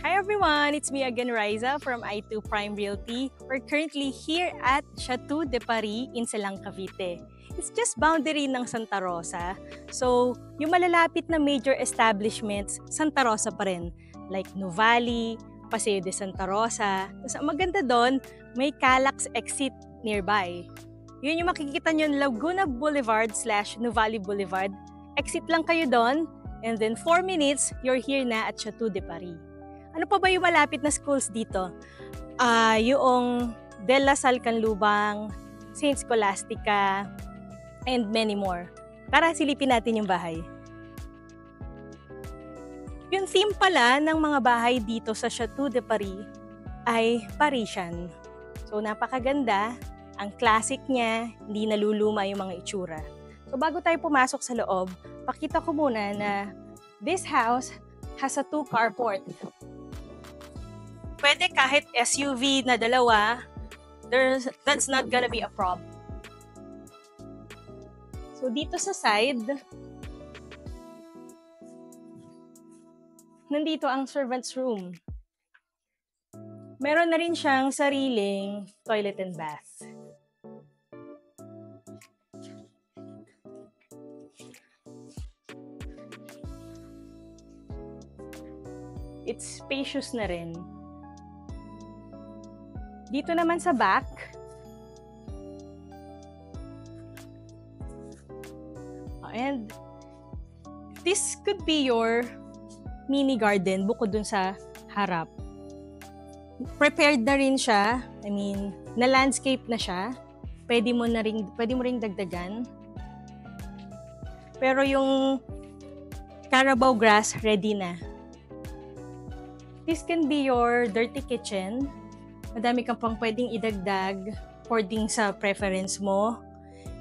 Hi everyone, it's me again, Riza from I2 Prime Realty. We're currently here at Chateau de Paris in Silang, Cavite. It's just boundary ng Santa Rosa. So, yung malalapit na major establishments, Santa Rosa pa rin. Like Nuvali, Paseo de Santa Rosa. Tapos ang maganda doon, may Calax exit nearby. Yun yung makikita nyo, Laguna Boulevard / Nuvali Boulevard. Exit lang kayo doon, and then 4 minutes, you're here na at Chateau de Paris. Ano pa ba yung malapit na schools dito? Yung De La Salle Canlubang, Saint Scholastica, and many more. Tara, silipin natin yung bahay. Yung theme pala ng mga bahay dito sa Chateau de Paris ay Parisian. So napakaganda, ang classic niya, hindi naluluma yung mga itsura. So bago tayo pumasok sa loob, pakita ko muna na this house has a 2 carport. Pwede kahit SUV na dalawa, that's not gonna be a problem. So dito sa side, nandito ang servant's room. Meron na rin siyang sariling toilet and bath. It's spacious na rin. Dito naman sa back, and this could be your mini garden bukod dun sa harap. Prepared na rin siya, na landscape na siya. Pwede mo ring dagdagan. Pero yung Carabao grass ready na. This can be your dirty kitchen. Madami kang pang pwedeng idagdag according sa preference mo.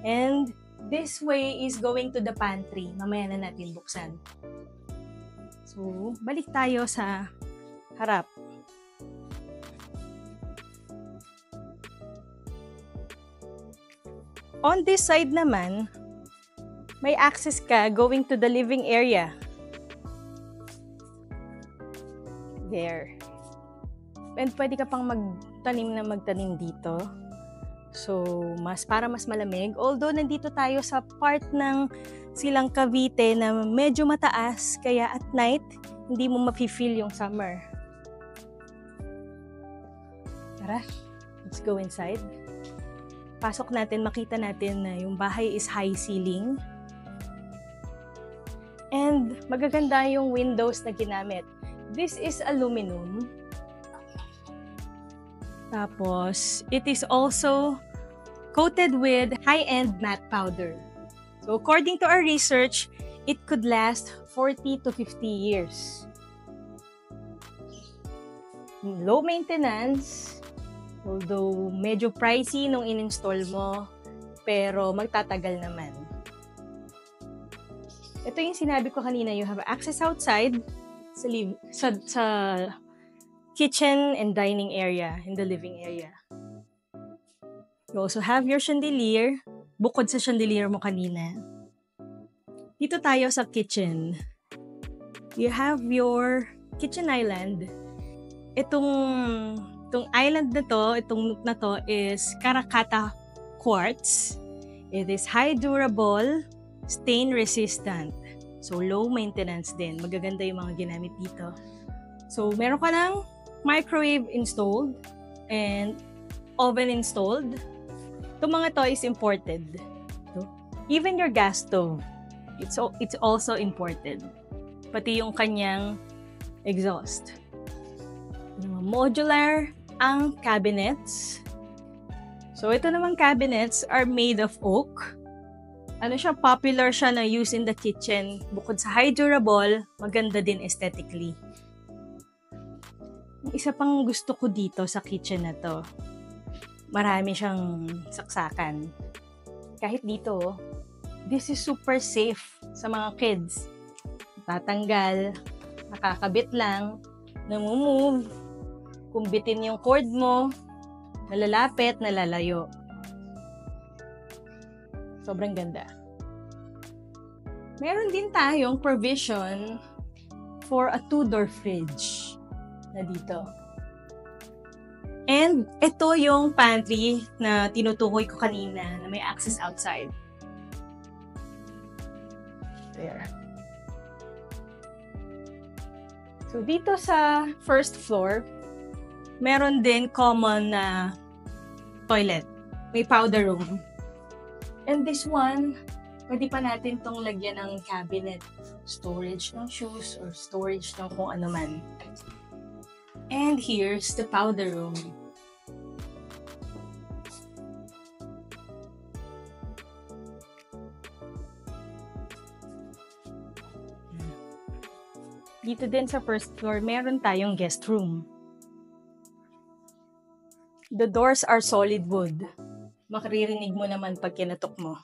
And this way is going to the pantry. Mamaya na natin buksan. So, balik tayo sa harap. On this side naman, may access ka going to the living area. There. And pwede ka pang magtanim dito. So, para mas malamig. Although, nandito tayo sa part ng Silang Cavite na medyo mataas, kaya at night, hindi mo mafe-feel yung summer. Tara, let's go inside. Pasok natin, makita natin na yung bahay is high ceiling. And magaganda yung windows na ginamit. This is aluminum. Tapos, it is also coated with high-end matte powder. So, according to our research, it could last 40 to 50 years. Low maintenance, although medyo pricey nung in-install mo, pero magtatagal naman. Ito yung sinabi ko kanina, you have access outside sa kitchen and dining area, in the living area. You also have your chandelier, bukod sa chandelier mo kanina. Dito tayo sa kitchen. You have your kitchen island. Itong island na to, itong nook na to is Karakata quartz. It is high durable, stain resistant. So low maintenance din. Magaganda yung mga ginamit dito. So meron ka ng microwave installed and oven installed. Itong mga to is imported. So, even your gas stove, it's also imported. Pati yung kanyang exhaust. Modular ang cabinets. So ito namang cabinets are made of oak. Popular siya na use in the kitchen. Bukod sa high durable, maganda din aesthetically. Isa pang gusto ko dito sa kitchen na to, marami siyang saksakan. Kahit dito, this is super safe sa mga kids. Tatanggal, nakakabit lang, namumove, kumbitin yung cord mo, nalalapit, nalalayo. Sobrang ganda. Meron din tayong provision for a 2-door fridge. na dito. And ito yung pantry na tinutukoy ko kanina na may access outside. There. So dito sa first floor, meron din common na toilet. May powder room. And this one, pwede pa natin tong lagyan ng cabinet. Storage ng shoes or storage ng kung ano man. And here's the powder room. Dito din sa first floor, meron tayong guest room. The doors are solid wood. Makaririnig mo naman pag kinatok mo.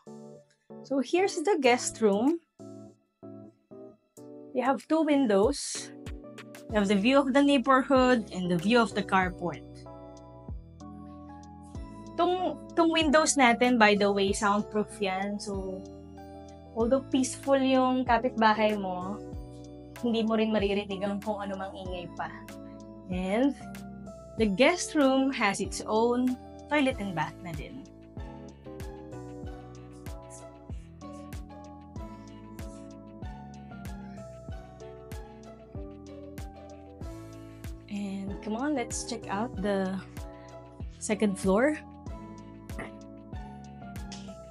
So here's the guest room. You have 2 windows. You have the view of the neighborhood and the view of the carport. Tong windows natin, by the way, soundproof yan. So, although peaceful yung kapitbahay mo, hindi mo rin maririnig ang kung ano mang ingay pa. And the guest room has its own toilet and bath na din. And come on, let's check out the second floor.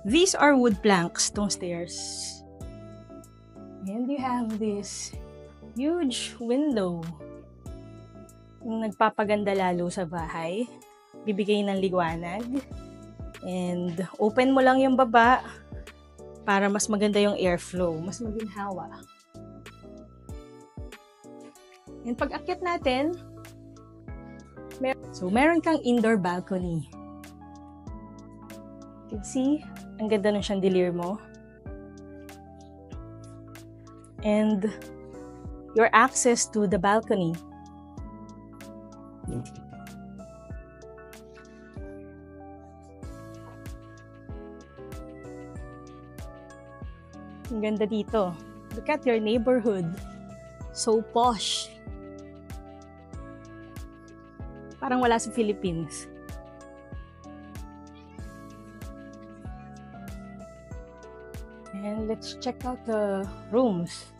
These are wood planks, tong stairs. And you have this huge window. Yung nagpapaganda lalo sa bahay. Bibigay ng liwanag. And open mo lang yung baba para mas maganda yung airflow. Mas maginhawa. And pag akyat natin, meron kang indoor balcony. You can see, ang ganda ng chandelier mo. And your access to the balcony. Ang ganda dito. Look at your neighborhood. So posh. Parang wala sa Philippines. And let's check out the rooms.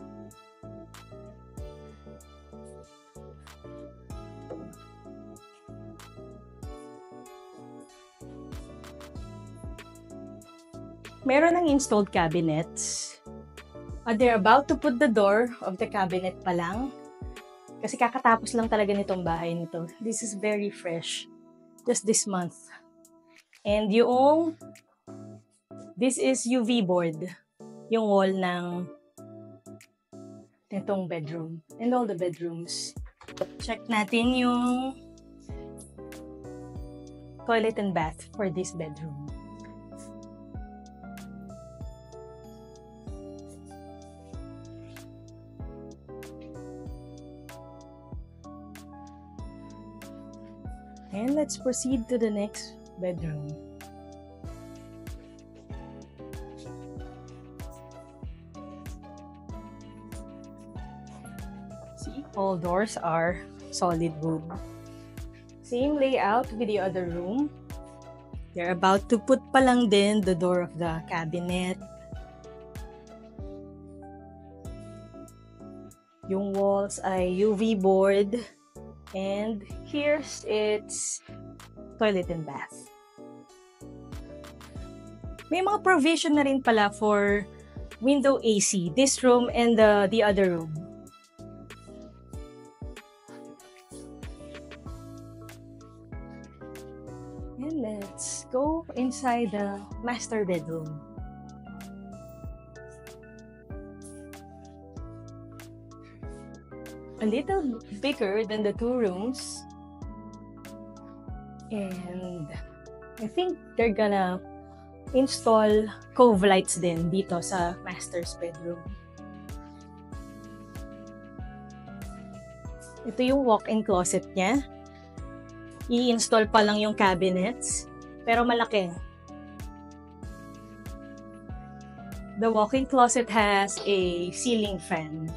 Meron ng installed cabinets. They're about to put the door of the cabinet pa lang. Kasi kakatapos lang talaga nitong bahay nito. This is very fresh. Just this month. And this is UV board. Yung wall ng itong bedroom. And all the bedrooms. Check natin yung toilet and bath for this bedroom. And let's proceed to the next bedroom. See, all doors are solid wood. Same layout with the other room. They're about to put pa lang din the door of the cabinet. Yung walls ay UV board. And here's its toilet and bath. May mga provision na rin pala for window AC, this room and the other room. And let's go inside the master bedroom. A little bigger than the 2 rooms. And I think they're gonna install cove lights din dito sa master's bedroom. Ito yung walk-in closet niya. I-install pa lang yung cabinets, pero malaki. The walk-in closet has a ceiling fan.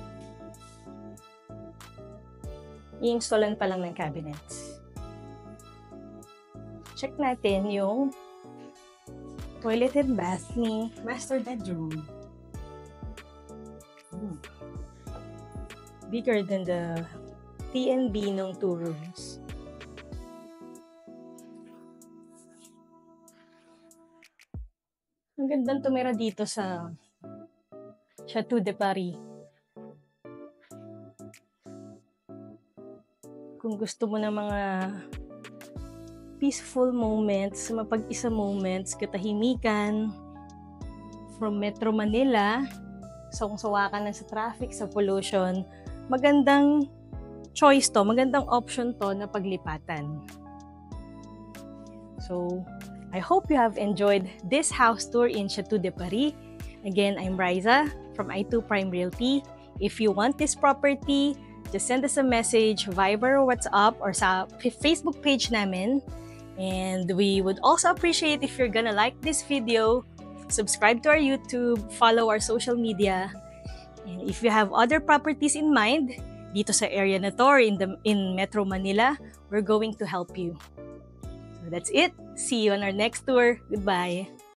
i-installan pa lang ng cabinets. Check natin yung toilet and bath ni master bedroom. Bigger than the TNB nung 2 rooms. Ang gandang tumira dito sa Chateau de Paris. Kung gusto mo ng mga peaceful moments, mapag-isa moments, katahimikan, from Metro Manila, sawang-sawa ka na sa traffic, sa pollution, magandang choice to, magandang option to na paglipatan. So, I hope you have enjoyed this house tour in Chateau de Paris. Again, I'm Riza from I2 Prime Realty. If you want this property, just send us a message, Viber or WhatsApp, or sa Facebook page namin. And we would also appreciate if you're gonna like this video, subscribe to our YouTube, follow our social media. And if you have other properties in mind, dito sa area na to or in Metro Manila, we're going to help you. So that's it. See you on our next tour. Goodbye.